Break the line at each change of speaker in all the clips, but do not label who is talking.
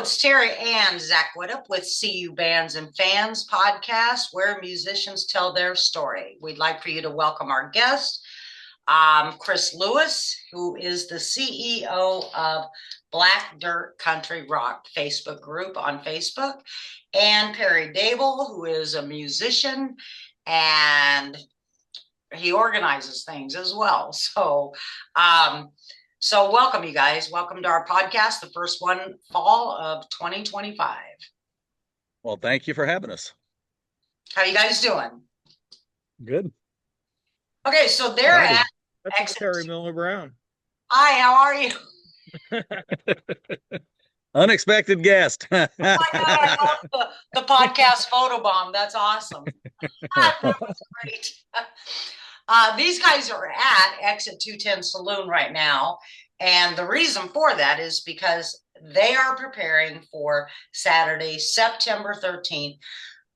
It's Terry and Zach Whittup with CU Bands and Fans podcast, where musicians tell their story. We'd like for you to welcome our guest, Chris Lewis, who is the CEO of Black Dirt Country Rock Facebook group on Facebook, and Perry Dable, who is a musician and he organizes things as well. So welcome, you guys. Welcome to our podcast, the first one, fall of 2025.
Well, thank you for having us.
How you guys doing?
Good.
Okay, so they're at
That's Terry Miller Brown.
Hi, how are you?
Unexpected guest.
Oh my God, I love the podcast photobomb. That's awesome. That was great. These guys are at Exit 210 Saloon right now. And the reason for that is because they are preparing for Saturday, September 13th.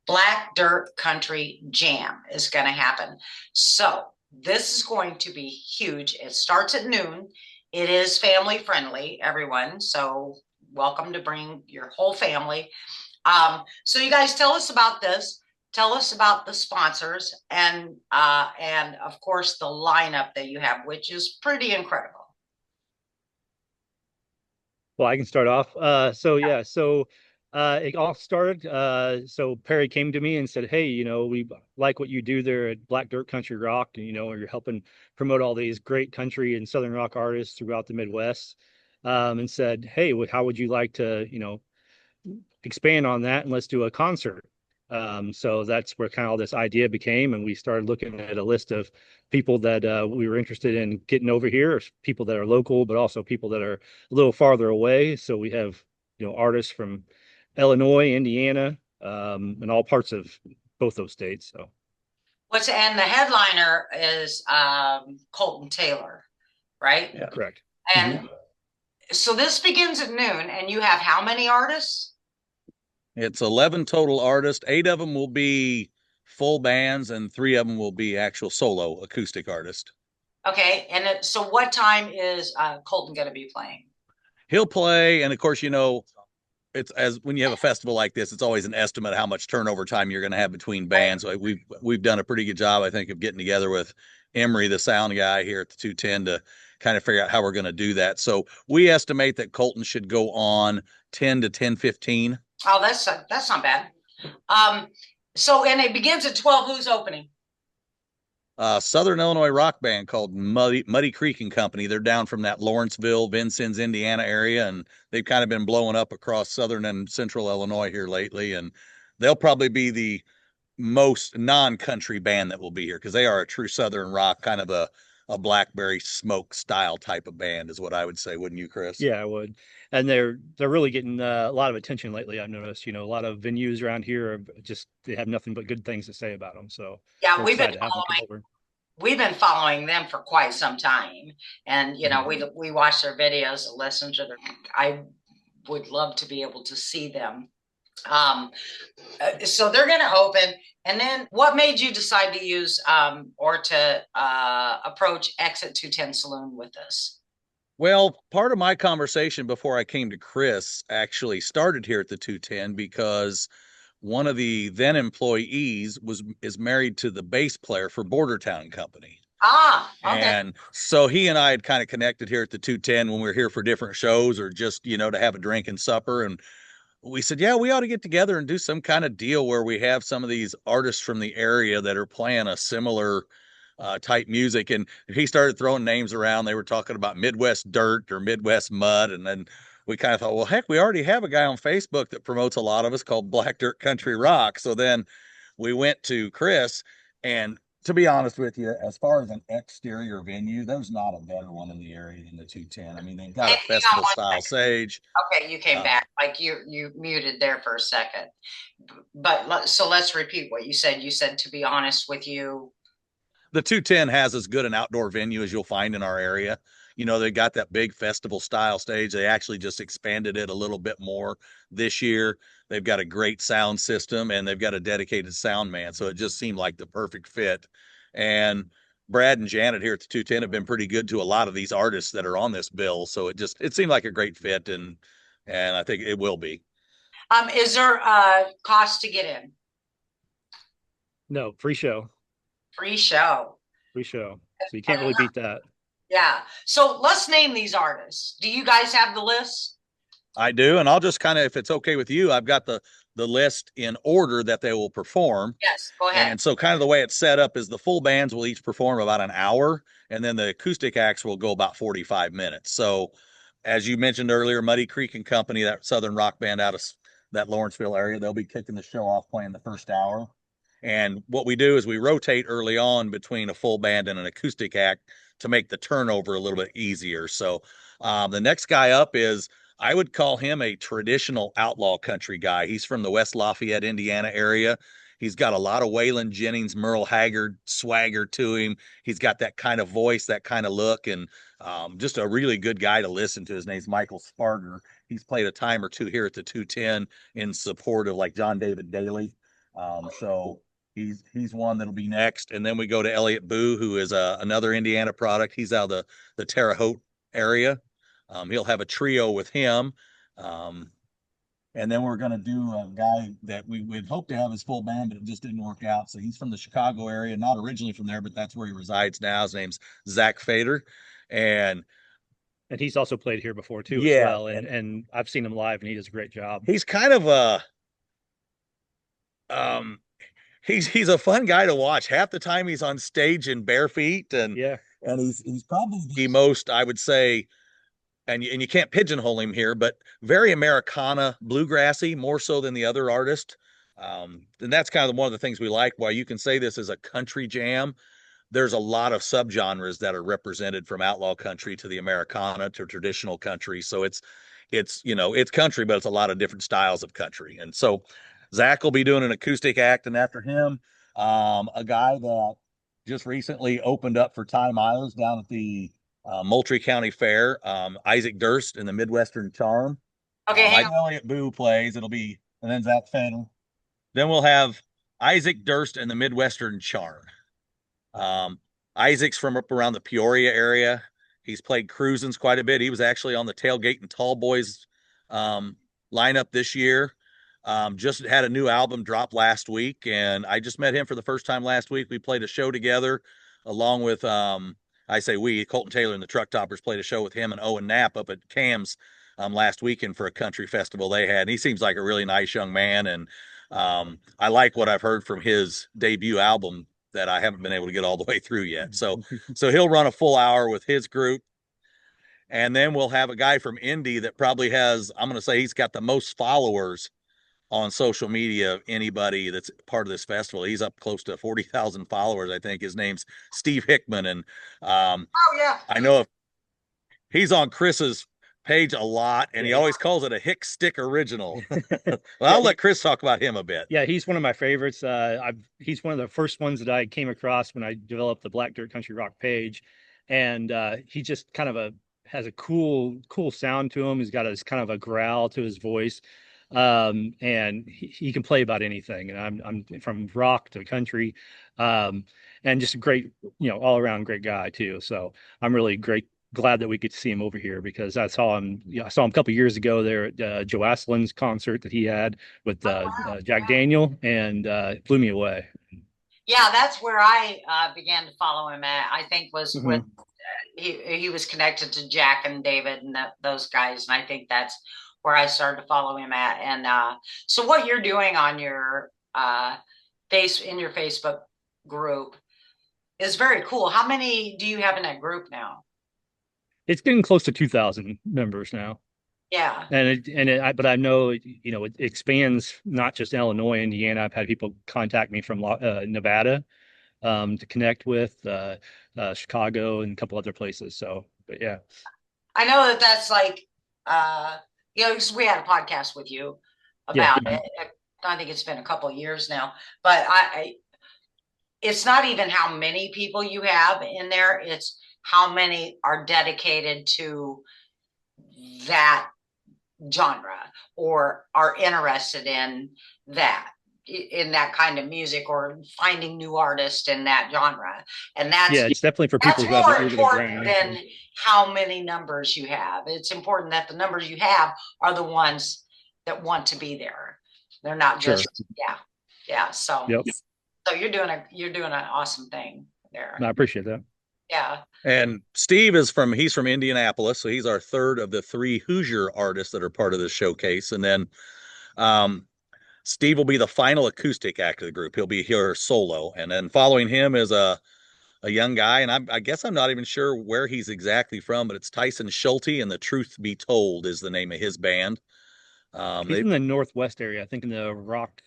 Black Dirt Country Jam is going to happen. So this is going to be huge. It starts at noon. It is family friendly, everyone. So welcome to bring your whole family. So you guys tell us about this. Tell us about the sponsors and of course the lineup that you have, which is pretty incredible.
Well, I can start off. It all started. So Perry came to me and said, "Hey, we like what you do there at Black Dirt Country Rock. And, you're helping promote all these great country and Southern rock artists throughout the Midwest." And said, "Hey, how would you like to, expand on that and let's do a concert?" So that's where kind of all this idea became, and we started looking at a list of people that we were interested in getting over here, people that are local, but also people that are a little farther away. So we have, artists from Illinois, Indiana, and all parts of both those states. So
And the headliner is Kolten Taylor, right?
Yeah, correct.
And so this begins at noon, and you have how many artists?
It's 11 total artists. 8 of them will be full bands, and 3 of them will be actual solo acoustic artists.
Okay, and so what time is Kolten going to be playing?
He'll play, and of course, it's as when you have a festival like this, it's always an estimate of how much turnover time you're going to have between bands. We've done a pretty good job, I think, of getting together with Emery, the sound guy here at the 210, to kind of figure out how we're going to do that. So we estimate that Kolten should go on 10 to 10:15.
Oh, that's not bad. And it begins at 12. Who's opening?
Southern Illinois rock band called Muddy Creek and Company. They're down from that Lawrenceville, Vincennes, Indiana area, and they've kind of been blowing up across southern and central Illinois here lately. And they'll probably be the most non-country band that will be here because they are a true southern rock, kind of a Blackberry Smoke style type of band is what I would say. Wouldn't you, Chris?
Yeah, I would. And they're really getting a lot of attention lately. I've noticed, a lot of venues around here they have nothing but good things to say about them. So
yeah, we've been following them for quite some time, and we watch their videos, listen to their. I would love to be able to see them. So they're going to open. And then what made you decide to use or to approach Exit 210 Saloon with this?
Well, part of my conversation before I came to Chris actually started here at the 210 because one of the then employees is married to the bass player for Bordertown Company.
Ah, okay.
And so he and I had kind of connected here at the 210 when we were here for different shows or just, to have a drink and supper. And we said, yeah, we ought to get together and do some kind of deal where we have some of these artists from the area that are playing a similar type music. And he started throwing names around. They were talking about Midwest Dirt or Midwest Mud. And then we kind of thought, well, heck, we already have a guy on Facebook that promotes a lot of us called Black Dirt Country Rock. So then we went to Chris, and to be honest with you, as far as an exterior venue, there's not a better one in the area than the 210. I mean, they've got a festival style stage.
Okay, you came back. Like you muted there for a second. But so let's repeat what you said. You said, to be honest with you,
the 210 has as good an outdoor venue as you'll find in our area. They got that big festival style stage. They actually just expanded it a little bit more this year. They've got a great sound system and they've got a dedicated sound man. So it just seemed like the perfect fit. And Brad and Janet here at the 210 have been pretty good to a lot of these artists that are on this bill. So it seemed like a great fit. And and I think it will be.
Is there a cost to get in?
No, free show.
Free show.
Free show. So you can't really beat that.
Yeah. So let's name these artists. Do you guys have the list?
I do, and I'll just kind of, if it's okay with you, I've got the list in order that they will perform.
Yes, go ahead.
And so kind of the way it's set up is the full bands will each perform about an hour, and then the acoustic acts will go about 45 minutes. So as you mentioned earlier, Muddy Creek and Company, that Southern rock band out of that Lawrenceville area, they'll be kicking the show off playing the first hour. And what we do is we rotate early on between a full band and an acoustic act to make the turnover a little bit easier. So the next guy up is, I would call him a traditional outlaw country guy. He's from the West Lafayette, Indiana area. He's got a lot of Waylon Jennings, Merle Haggard swagger to him. He's got that kind of voice, that kind of look, and just a really good guy to listen to. His name's Michael Sparger. He's played a time or two here at the 210 in support of like John David Daly. So he's one that'll be next. And then we go to Elliot Boo, who is another Indiana product. He's out of the Terre Haute area. He'll have a trio with him. And then we're going to do a guy that we'd hoped to have his full band, but it just didn't work out. So he's from the Chicago area, not originally from there, but that's where he resides now. His name's Zach Fader. And
he's also played here before too,
yeah,
as well. And I've seen him live, and he does a great job.
He's kind of he's a fun guy to watch. Half the time he's on stage in bare feet, and
yeah,
and he's probably the most, I would say, and you can't pigeonhole him here, but very Americana, bluegrassy, more so than the other artist. And that's kind of one of the things we like. While you can say this is a country jam, there's a lot of subgenres that are represented, from outlaw country to the Americana to traditional country. So it's it's country, but it's a lot of different styles of country. And so Zach will be doing an acoustic act, and after him, a guy that just recently opened up for Ty Myers down at the Moultrie County Fair, Isaac Durst and the Midwestern Charm.
Okay,
Mike Elliott Boo plays. It'll be, and then Zach Fader. Then we'll have Isaac Durst and the Midwestern Charm. Isaac's from up around the Peoria area. He's played cruisins quite a bit. He was actually on the Tailgate and Tall Boys lineup this year. Just had a new album drop last week, and I just met him for the first time last week. We played a show together along with I say we, Kolten Taylor and the Truck Toppers played a show with him and Owen Knapp up at Cam's last weekend for a country festival they had. And he seems like a really nice young man, and I like what I've heard from his debut album that I haven't been able to get all the way through yet. So he'll run a full hour with his group. And then we'll have a guy from Indy that probably has, I'm going to say he's got the most followers on social media of anybody that's part of this festival. He's up close to 40,000 followers, I think. His name's Steve Hickman. And
oh yeah,
I know if he's on Chris's page a lot, and he always calls it a Hick Stick original. Well, I'll let Chris talk about him a bit.
Yeah, he's one of my favorites. He's one of the first ones that I came across when I developed the Black Dirt Country Rock page, and he just kind of has a cool sound to him. He's got this kind of a growl to his voice, and he can play about anything. And I'm from rock to country, and just a great, all around great guy too. So I'm really glad that we could see him over here, because I saw him a couple of years ago there at Joe Aslan's concert that he had with Jack Daniel, and it blew me away.
Yeah, that's where I began to follow him at. I think was when he was connected to Jack and David and those guys, and I think that's where I started to follow him at. And so what you're doing on your Facebook group is very cool. How many do you have in that group now?
It's getting close to 2,000 members now.
Yeah.
But I know, it expands not just Illinois, Indiana. I've had people contact me from Nevada to connect with, Chicago and a couple other places. So, but yeah.
I know that's like, because we had a podcast with you about it. I think it's been a couple of years now, but it's not even how many people you have in there. It's how many are dedicated to that genre or are interested in that. in that kind of music or finding new artists in that genre. And
Yeah, it's definitely for people
that's
who have
more
an ear to the
important
ground.
than how many numbers you have. It's important that the numbers you have are the ones that want to be there. They're not
Sure.
just, yeah. So,
Yep.
so you're doing an awesome thing there.
I appreciate that.
Yeah.
And Steve he's from Indianapolis, so he's our third of the 3 Hoosier artists that are part of this showcase. And then Steve will be the final acoustic act of the group. He'll be here solo, and then following him is a young guy, and I guess I'm not even sure where he's exactly from, but it's Tyson Schulte, and the Truth Be Told is the name of his band.
He's in the Northwest area, I think in the Rock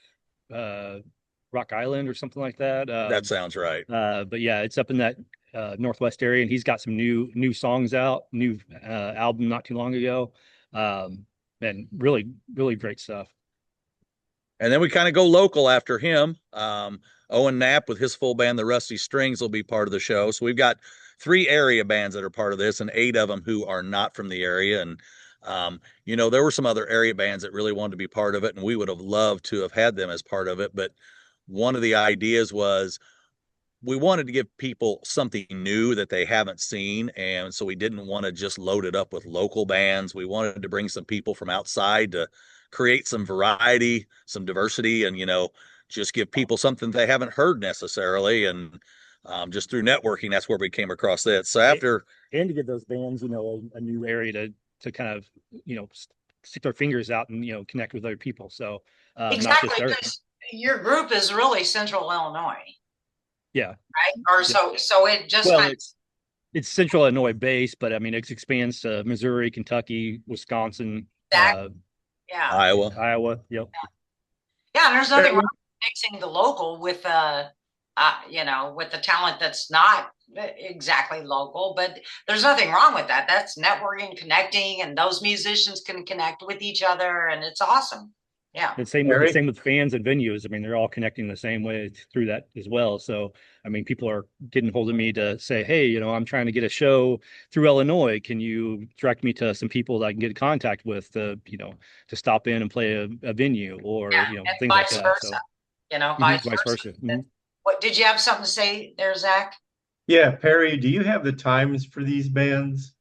Island or something like that.
That sounds right.
But yeah, it's up in that Northwest area, and he's got some new songs out, new album not too long ago, and really great stuff.
And then we kind of go local after him. Owen Knapp with his full band, the Rusty Strings, will be part of the show. So we've got 3 area bands that are part of this, and 8 of them who are not from the area. And there were some other area bands that really wanted to be part of it, and we would have loved to have had them as part of it. But one of the ideas was we wanted to give people something new that they haven't seen. And so we didn't want to just load it up with local bands. We wanted to bring some people from outside to create some variety, some diversity, and, just give people something they haven't heard necessarily. And just through networking, that's where we came across that. So after.
And to give those bands, a new area to kind of, stick their fingers out and, connect with other people. So
exactly, because your group is really Central Illinois.
Yeah.
Right. Or so it just
it's Central Illinois based, but I mean it expands to Missouri, Kentucky, Wisconsin,
Iowa.
Yep.
Yeah, and there's nothing wrong with mixing the local with with the talent that's not exactly local, but there's nothing wrong with that. That's networking, connecting, and those musicians can connect with each other, and it's awesome. Yeah.
The same with fans and venues. I mean, they're all connecting the same way through that as well. So, I mean, people are getting hold of me to say, hey, I'm trying to get a show through Illinois. Can you direct me to some people that I can get in contact with to stop in and play a venue or, things like that.
Versa.
So,
vice versa.
Mm-hmm.
What did you have something to say there, Zach?
Yeah, Perry, do you have the times for these bands?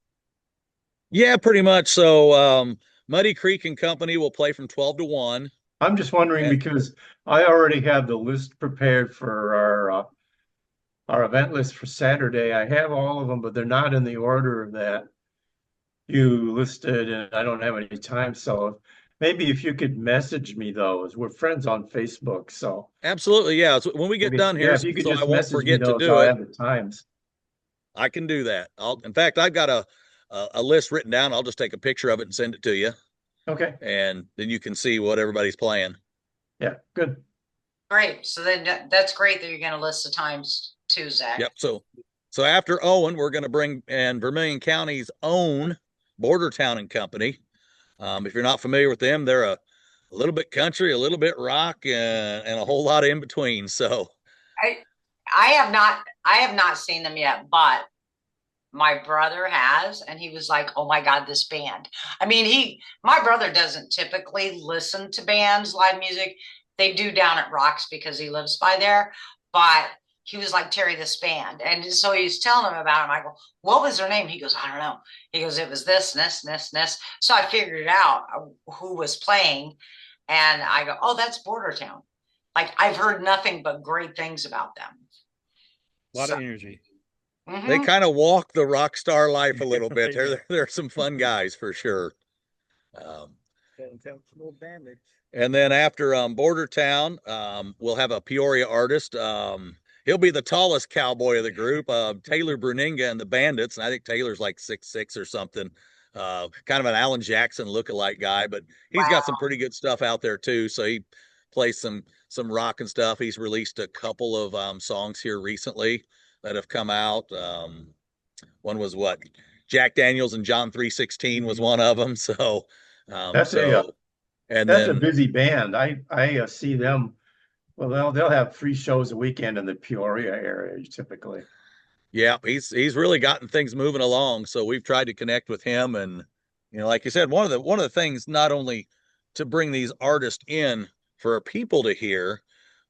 Yeah, pretty much. So, Muddy Creek and Company will play from 12 to 1.
I'm just wondering because I already have the list prepared for our event list for Saturday. I have all of them, but they're not in the order that you listed, and I don't have any time. So maybe if you could message me those. We're friends on Facebook, so
absolutely, yeah. So when we get done here,
if you could
so
just
I won't forget
me those,
to do
I'll
it.
have the times.
I can do that. In fact, I've got a list written down. I'll just take a picture of it and send it to you.
Okay.
And then you can see what everybody's playing.
Yeah, good.
Great. So then that's great that you're going to list the times too, Zach.
Yep. So after Owen, we're going to bring in Vermilion County's own Border Town and Company. If you're not familiar with them, they're a little bit country, a little bit rock, and a whole lot in between. So
I have not seen them yet, but my brother has, and he was like, oh my God, this band. I mean, my brother doesn't typically listen to bands, live music. They do down at Rocks because he lives by there, but he was like, Terry, this band. And so he's telling him about it. I go, what was their name? He goes, I don't know. He goes, it was this. So I figured out who was playing, and I go, oh, that's Border Town. Like, I've heard nothing but great things about them.
A lot of energy.
Mm-hmm.
They kind of walk the rock star life a little bit. They're some fun guys for sure. And then after Border Town, we'll have a Peoria artist. He'll be the tallest cowboy of the group, Taylor Bruninga and the Bandits. And I think Taylor's like 6'6" or something. Kind of an Alan Jackson lookalike guy, but he's got some pretty good stuff out there too. So he plays some rock and stuff. He's released a couple of songs here recently that have come out. One was Jack Daniels and John 3:16 was one of them. So
that's a busy band. I see them. Well, they'll have 3 shows a weekend in the Peoria area typically.
Yeah, he's really gotten things moving along. So we've tried to connect with him, and like you said, one of the things, not only to bring these artists in for people to hear,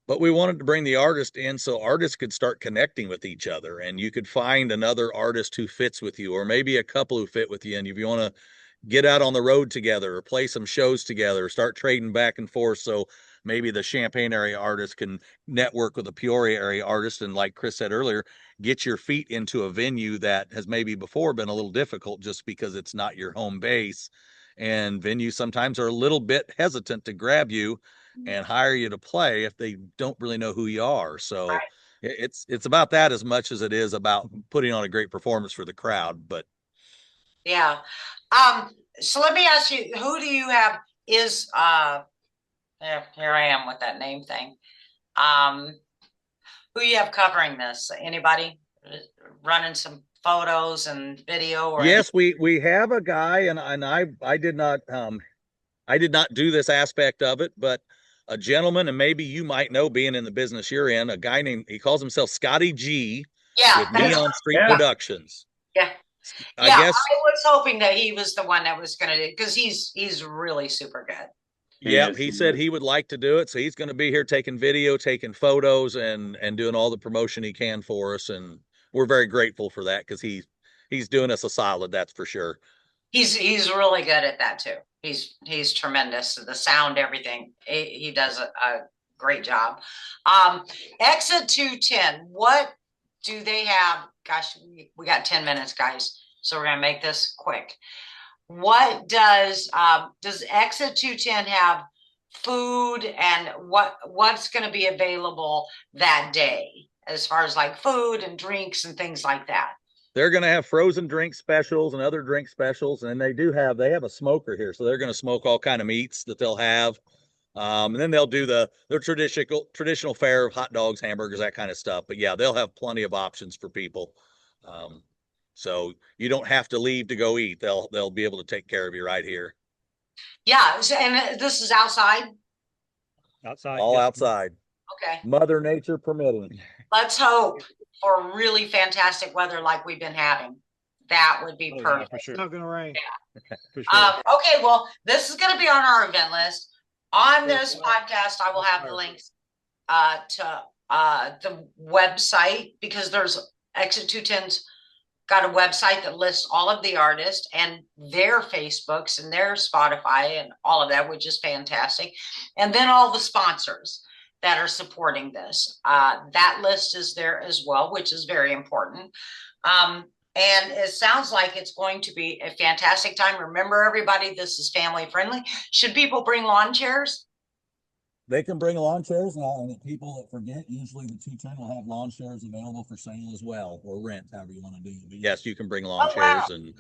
but we wanted to bring the artist in so artists could start connecting with each other, and you could find another artist who fits with you, or maybe a couple who fit with you. And if you want to get out on the road together or play some shows together, start trading back and forth. So maybe the Champaign area artist can network with the Peoria area artist. And like Chris said earlier, get your feet into a venue that has maybe before been a little difficult just because it's not your home base. And venues sometimes are a little bit hesitant to grab you and hire you to play if they don't really know who you are. So
Right.
it's about that as much as it is about putting on a great performance for the crowd. But
Yeah. So let me ask you, who do you have is here I am with that name thing. Who you have covering this? Anybody running some photos and video or
yes, we have a guy, and I did not do this aspect of it, but a gentleman, and maybe you might know, being in the business you're in, a guy named, he calls himself Scotty G with Neon Street Productions.
Yeah.
I guess
I was hoping that he was the one that was going to do, because he's really super good.
Yeah, he said he would like to do it, so he's going to be here taking video, taking photos, and doing all the promotion he can for us, and we're very grateful for that because he's doing us a solid, that's for sure.
He's really good at that too. He's tremendous. The sound, everything. He does a great job. Exit 210. What do they have? Gosh, we got 10 minutes, guys, so we're gonna make this quick. What does Exit 210 have food, and what's going to be available that day as far as like food and drinks and things like that?
They're going to have frozen drink specials and other drink specials, and they have a smoker here, so they're going to smoke all kind of meats that they'll have. And then they'll do their traditional fare of hot dogs, hamburgers, that kind of stuff. But yeah, they'll have plenty of options for people. So you don't have to leave to go eat. They'll be able to take care of you right here.
Yeah, and this is outside.
Outside.
All outside.
Okay.
Mother Nature permitting.
Let's hope for really fantastic weather like we've been having. That would be perfect.
Yeah, for sure.
It's not gonna rain.
Yeah.
For sure.
Okay, well, this is going to be on our event list. On this podcast, I will have the links to the website, because there's Exit 210's got a website that lists all of the artists and their Facebooks and their Spotify and all of that, which is fantastic. And then all the sponsors that are supporting this. That list is there as well, which is very important. And it sounds like it's going to be a fantastic time. Remember, everybody, this is family friendly. Should people bring lawn chairs?
They can bring lawn chairs, and the people that forget, usually the 210 will have lawn chairs available for sale as well, or rent, however you want to do it. But yes, you can bring lawn chairs. And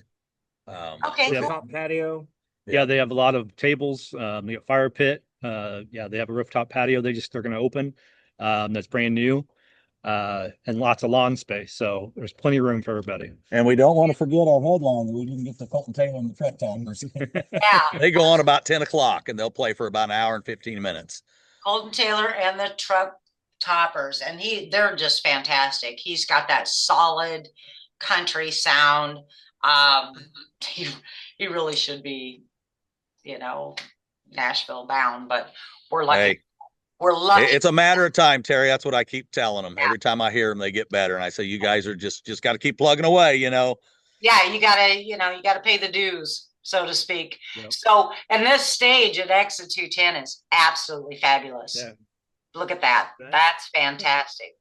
Okay,
Yeah.
cool.
Top patio.
Yeah, they have a lot of tables. They got fire pit. Yeah, they have a rooftop patio. They're going to open. That's brand new. And lots of lawn space. So there's plenty of room for everybody.
And we don't want to forget our headliner. We didn't get the Kolten Taylor and the Truck Toppers.
Yeah,
They go on about 10 o'clock, and they'll play for about an hour and 15 minutes.
Kolten Taylor and the Truck Toppers, and they're just fantastic. He's got that solid country sound. He really should be, Nashville bound, but we're lucky.
Hey,
We're lucky.
it's a matter of time, Terry. That's what I keep telling them. Every time I hear them, they get better. And I say, you guys are just got to keep plugging away,
Yeah, you gotta pay the dues, so to speak.
Yep.
So, and this stage at Exit 210 is absolutely fabulous.
Yeah.
Look at that.
Right.
That's fantastic.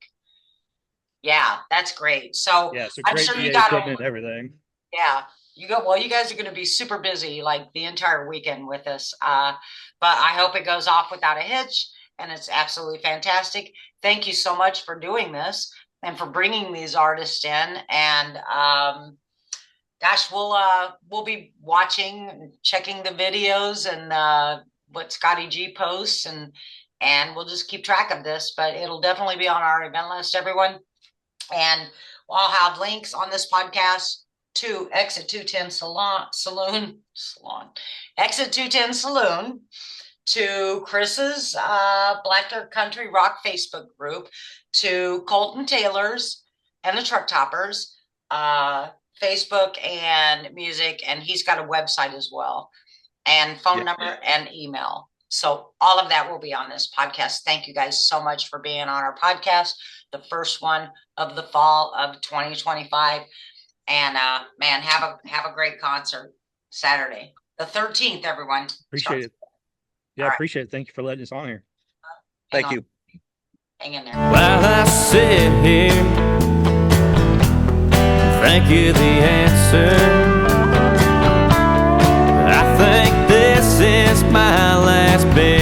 Yeah, that's great. So
Yeah, so
I'm
great
sure you
PA
got
equipment and everything.
Yeah, you guys are going to be super busy like the entire weekend with us. But I hope it goes off without a hitch, and it's absolutely fantastic. Thank you so much for doing this and for bringing these artists in. And gosh, we'll be watching and checking the videos and what Scotty G posts, and we'll just keep track of this. But it'll definitely be on our event list, everyone. And I'll have links on this podcast to Exit 210 Saloon, Exit 210 Saloon, to Chris's Black Dirt Country Rock Facebook group, to Kolten Taylor's and the Truck Toppers Facebook and music, and he's got a website as well, and phone number and email. So all of that will be on this podcast. Thank you guys so much for being on our podcast, the first one of the fall of 2025. And man, have a great concert Saturday, the 13th, everyone.
Appreciate it. Yeah, appreciate it. Thank you for letting us on here.
Thank you.
Hang in there.
While I sit here, thank you the answer. I think this is my last bit.